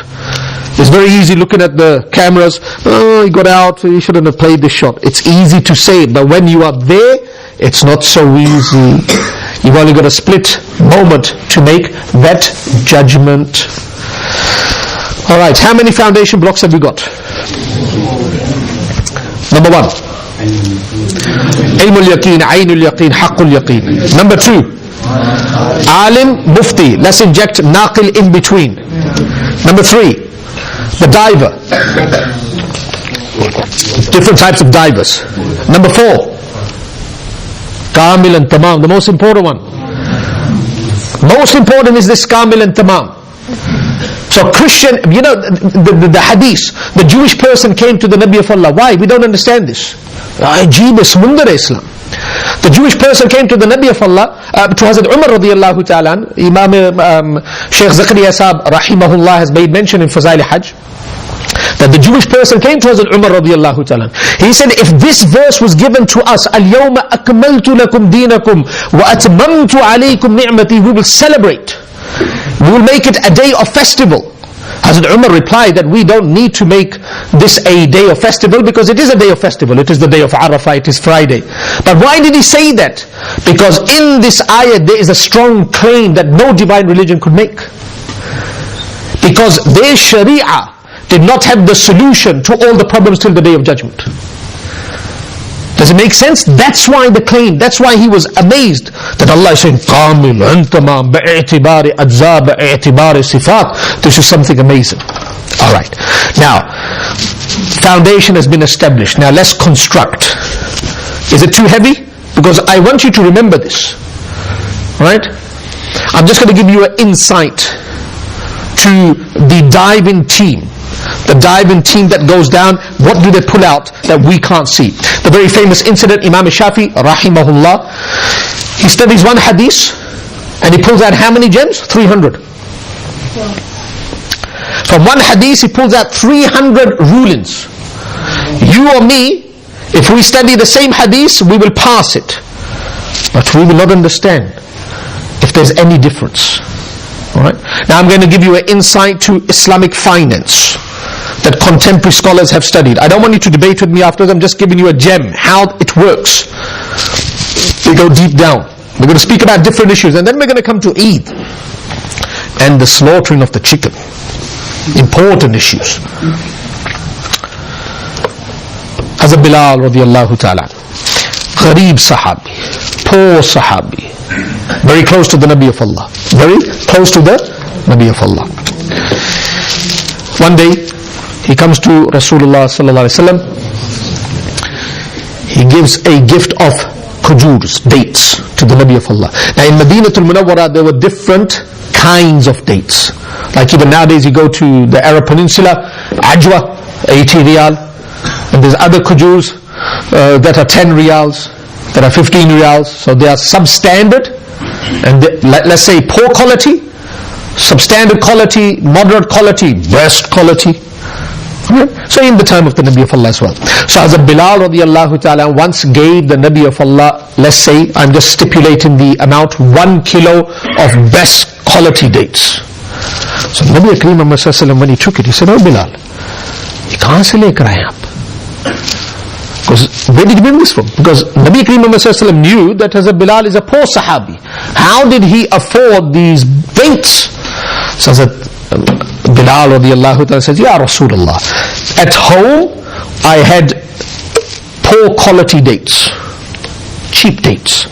It's very easy looking at the cameras. Oh, he got out, he shouldn't have played this shot. It's easy to say, but when you are there, it's not so easy. You've only got a split moment to make that judgment. Alright, how many foundation blocks have we got? Number 1, Ilmul Yaqeen, Aynul Yaqeen, Haqqul Yaqeen. Number 2, Alim, Mufti. Let's inject Naqil in between. Number 3, the diver. Different types of divers. Number 4, Kamil and Tamam, the most important one. Most important is this Kamil and Tamam. So Christian, you know, the hadith, the Jewish person came to the Nabi of Allah. Why? We don't understand this. Ajeeb Sundar Islam. The Jewish person came to the Nabi of Allah, to Hazrat Umar radiyallahu ta'ala. Imam Shaykh Zakaria Sahab rahimahullah has made mention in Fazail Hajj, that the Jewish person came to Hazrat Umar radiyallahu ta'ala. He said, if this verse was given to us, Al-yawma akmaltu lakum deenakum wa atmamtu alaykum ni'mati, we will celebrate. We will make it a day of festival. Hazrat Umar replied that we don't need to make this a day of festival, because it is a day of festival. It is the day of Arafah, it is Friday. But why did he say that? Because in this ayah there is a strong claim that no divine religion could make. Because their sharia did not have the solution to all the problems till the day of judgment. Does it make sense? That's why the claim, that's why he was amazed that Allah is saying, Kamilan tamam bi'itibari ajza bi'itibari sifat. This is something amazing. Alright. Now, foundation has been established. Now let's construct. Is it too heavy? Because I want you to remember this. Right? I'm just going to give you an insight to the dive-in team. The dive-in team that goes down, what do they pull out that we can't see? The very famous incident, Imam Shafi, rahimahullah, he studies one hadith and he pulls out how many gems? 300. From one hadith he pulls out 300 rulings. You or me, if we study the same hadith, we will pass it. But we will not understand if there's any difference. Alright? Now I'm going to give you an insight to Islamic finance that contemporary scholars have studied. I don't want you to debate with me afterwards, I'm just giving you a gem, how it works. We go deep down. We're going to speak about different issues, and then we're going to come to Eid and the slaughtering of the chicken. Important issues. Hazrat Bilal radiallahu ta'ala, Gharib Sahabi, poor Sahabi, very close to the Nabi of Allah, very close to the Nabi of Allah. One day he comes to Rasulullah sallallahu alaihi wasallam. He gives a gift of khujurs, dates, to the Nabi of Allah. Now in Madinatul Munawwara there were different kinds of dates. Like even nowadays you go to the Arab Peninsula, Ajwa, 80 riyal, and there's other khujurs that are 10 riyals, that are 15 riyals. So they are substandard, and let's say poor quality, substandard quality, moderate quality, best quality. So in the time of the Nabi of Allah as well. So Hazrat Bilal radiallahu ta'ala once gave the Nabi of Allah, let's say, I'm just stipulating the amount, 1 kilo of best quality dates. So Nabi Kareem Muhammad sallallahu alaihi wasallam, when he took it, he said, oh Bilal, ye kahan se lekar aaye aap? Because where did you bring this from? Because Nabi Kareem Muhammad sallallahu alaihi wasallam knew that Hazrat Bilal is a poor Sahabi. How did he afford these dates? So Hazrat Bilal radiallahu ta'ala says, Ya Rasulullah, at home I had poor quality dates, cheap dates.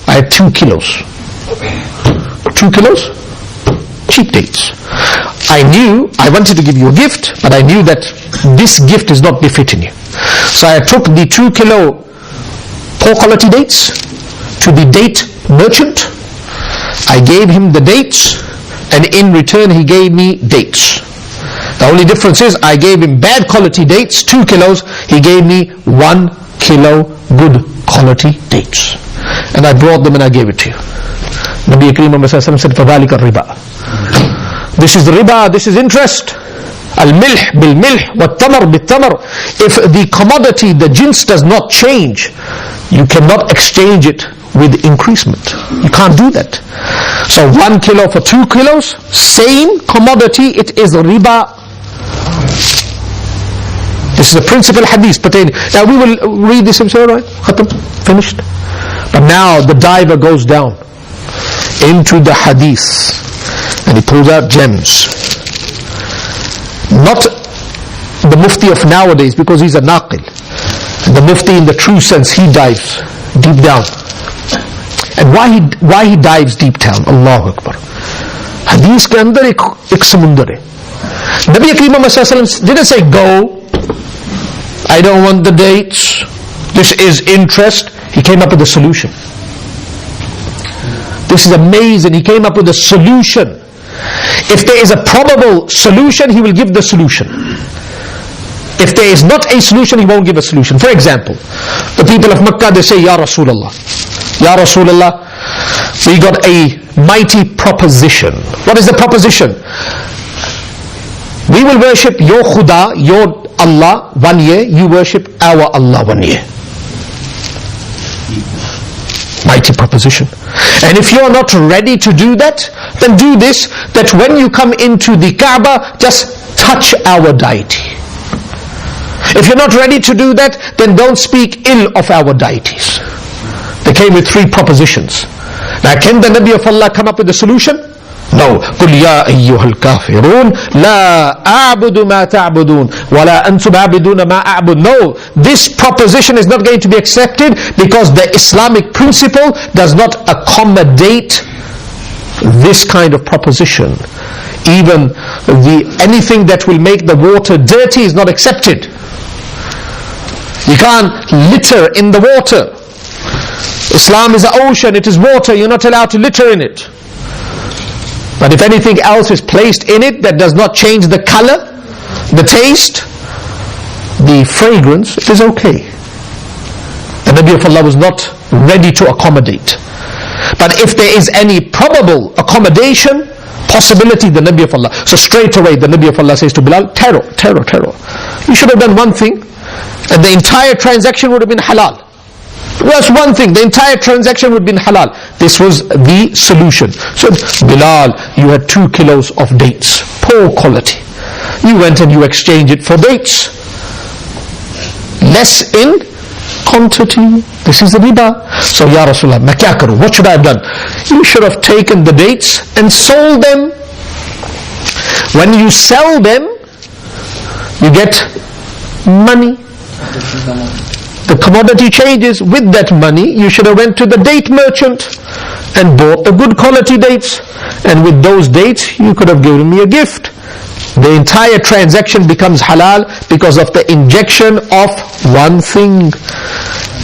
I had 2 kilos. 2 kilos? Cheap dates. I wanted to give you a gift, but I knew that this gift is not befitting you. So I took the 2 kilo poor quality dates to the date merchant. I gave him the dates, and in return he gave me dates. The only difference is I gave him bad quality dates, 2 kilos, he gave me 1 kilo good quality dates. And I brought them and I gave it to you. Nabi Kareem Muhammad said, فَذَلِكَ الرِّبَى. This is riba, this is interest. Al-milh bil-milh, wa-tamar bil-tamar. If the commodity, the jins does not change, you cannot exchange it with increasement. You can't do that. So 1 kilo for 2 kilos, same commodity, it is riba. This is a principal hadith pertaining. Now we will read this and say, alright, khatam, finished. But now the diver goes down into the hadith and he pulls out gems. Not the mufti of nowadays, because he's a naqil. The mufti in the true sense, he dives deep down. And why he dives deep down? Allahu Akbar. Hadith ke andar ek samundar hai. Nabi Kareem Muhammad sallallahu alaihi wasallam didn't say, go, I don't want the dates, this is interest. He came up with a solution. This is amazing. He came up with a solution. If there is a probable solution, he will give the solution. If there is not a solution, he won't give a solution. For example, the people of Makkah, they say, Ya Rasulullah, Ya Rasulullah, we got a mighty proposition. What is the proposition? We will worship your Khuda, your Allah 1 year, you worship our Allah 1 year. Mighty proposition. And if you are not ready to do that, then do this, that when you come into the Kaaba, just touch our deity. If you're not ready to do that, then don't speak ill of our deities. They came with 3 propositions. Now, can the Nabi of Allah come up with a solution? No. قُلْ يَا أَيُّهَا الْكَافِرُونَ لَا أَعْبُدُ مَا تَعْبُدُونَ وَلَا أَنْتُمْ عَابِدُونَ مَا أَعْبُدُ. No, this proposition is not going to be accepted because the Islamic principle does not accommodate this kind of proposition. Even anything that will make the water dirty is not accepted. You can't litter in the water. Islam is an ocean, it is water, you're not allowed to litter in it. But if anything else is placed in it that does not change the color, the taste, the fragrance, it is okay. The Nabi of Allah was not ready to accommodate. But if there is any probable accommodation, possibility, the Nabi of Allah. So straight away the Nabi of Allah says to Bilal, terror. You should have done one thing and the entire transaction would have been halal. That's one thing, the entire transaction would have been halal. This was the solution. So Bilal, you had 2 kilos of dates, poor quality. You went and you exchanged it for dates, less in quantity. This is the riba. So Ya Rasulullah, main kya karu? What should I have done? You should have taken the dates and sold them. When you sell them, you get money. The commodity changes. With that money, you should have went to the date merchant and bought the good quality dates. And with those dates, you could have given me a gift. The entire transaction becomes halal because of the injection of one thing.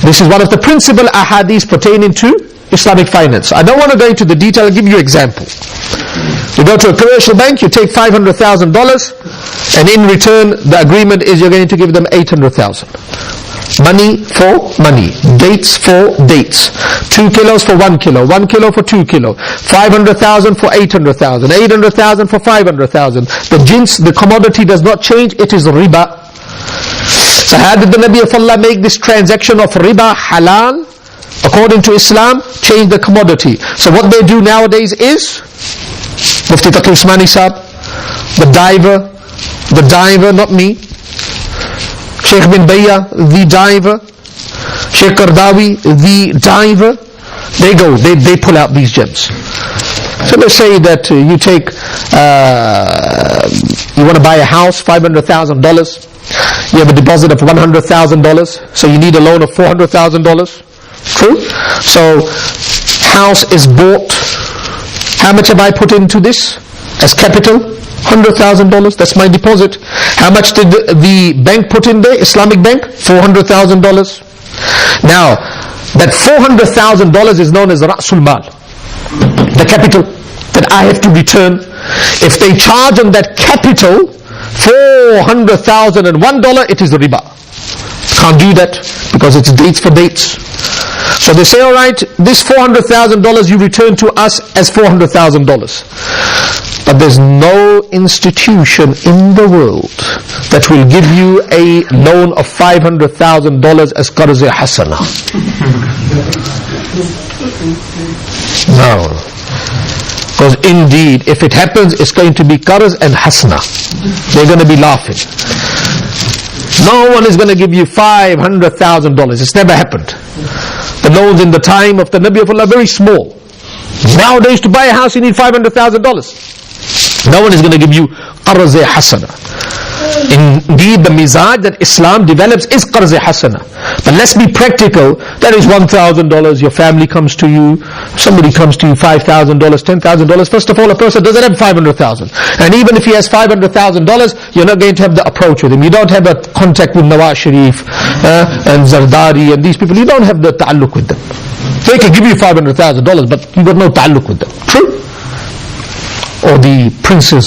This is one of the principal ahadith pertaining to Islamic finance. I don't want to go into the detail, I'll give you an example. You go to a commercial bank, you take $500,000, and in return, the agreement is you're going to give them $800,000. Money for money, dates for dates. 2 kilos for 1 kilo, 1 kilo for 2 kilo, 500,000 for 800,000, 800,000 for 500,000. The jins, the commodity does not change, it is riba. So how did the Nabi of Allah make this transaction of riba halal? According to Islam, change the commodity. So what they do nowadays is, Mufti Taqi Usmani Sahab, the diver, not me, Sheikh bin Bayya, the diver, Sheikh Qardawi, the diver, they pull out these gems. So let's say that you take, you want to buy a house, $500,000, you have a deposit of $100,000, so you need a loan of $400,000. True? So, house is bought. How much have I put into this as capital? $100,000. That's my deposit. How much did the bank put in there? Islamic bank? $400,000. Now, that $400,000 is known as Ra'sul Mal, the capital that I have to return. If they charge on that capital $400,001, it is riba. Can't do that because it's dates for dates. So they say, alright, this $400,000 you return to us as $400,000. But there's no institution in the world that will give you a loan of $500,000 as qarz hasana. No. Because indeed, if it happens, it's going to be qarz and hasana. They're going to be laughing. No one is going to give you $500,000. It's never happened. The loans in the time of the Nabi of Allah are very small. Nowadays, to buy a house, you need $500,000. No one is going to give you qarz hasana. Indeed, the mizaj that Islam develops is qarz hasana. But let's be practical. That is $1,000. Your family comes to you. Somebody comes to you, $5,000, $10,000. First of all, a person doesn't have $500,000. And even if he has $500,000, you're not going to have the approach with him. You don't have a contact with Nawaz Sharif and Zardari and these people. You don't have the ta'alluq with them. They can give you $500,000, but you got no ta'alluq with them. True? Or the prince of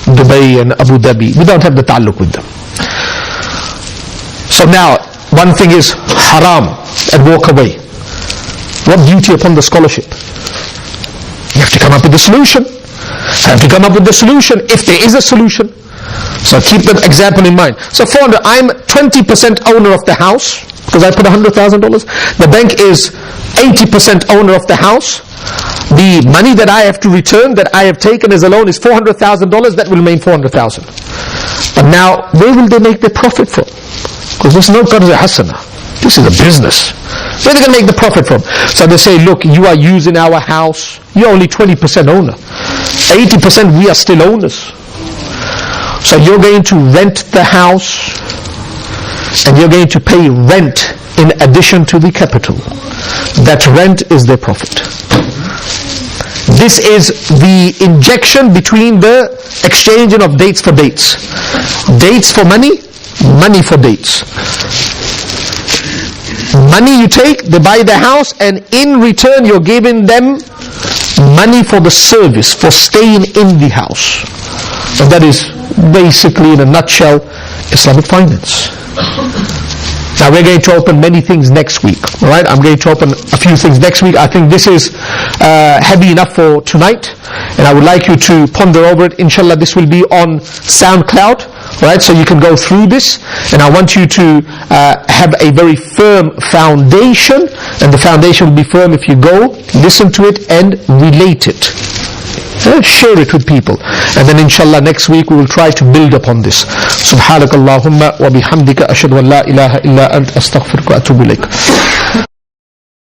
Dubai and Abu Dhabi. We don't have the ta'alluq with them. So now, one thing is haram and walk away. What duty upon the scholarship? You have to come up with a solution. If there is a solution. So keep the example in mind. So 400, I'm 20% owner of the house because I put $100,000. The bank is 80% owner of the house. The money that I have to return, that I have taken as a loan, is $400,000, that will remain $400,000. But now, where will they make their profit from? Because there's no qarza hasana. This is a business. Where are they going to make the profit from? So they say, look, you are using our house, you're only 20% owner. 80% we are still owners. So you're going to rent the house, and you're going to pay rent in addition to the capital. That rent is their profit. This is the injection between the exchanging of dates for dates. Dates for money, money for dates. Money you take, they buy the house, and in return you're giving them money for the service, for staying in the house. And that is basically, in a nutshell, Islamic finance. Now we're going to open many things next week. Alright, I'm going to open a few things next week. I think this is heavy enough for tonight, and I would like you to ponder over it. Inshallah, this will be on SoundCloud. Alright, so you can go through this, and I want you to have a very firm foundation, and the foundation will be firm if you go, listen to it, and relate it. Share it with people, and then inshallah next week we will try to build upon this. Subhanakallahumma wa bihamdika ashhadu an la ilaha illa ant astaghfiruka wa atubu ilaik.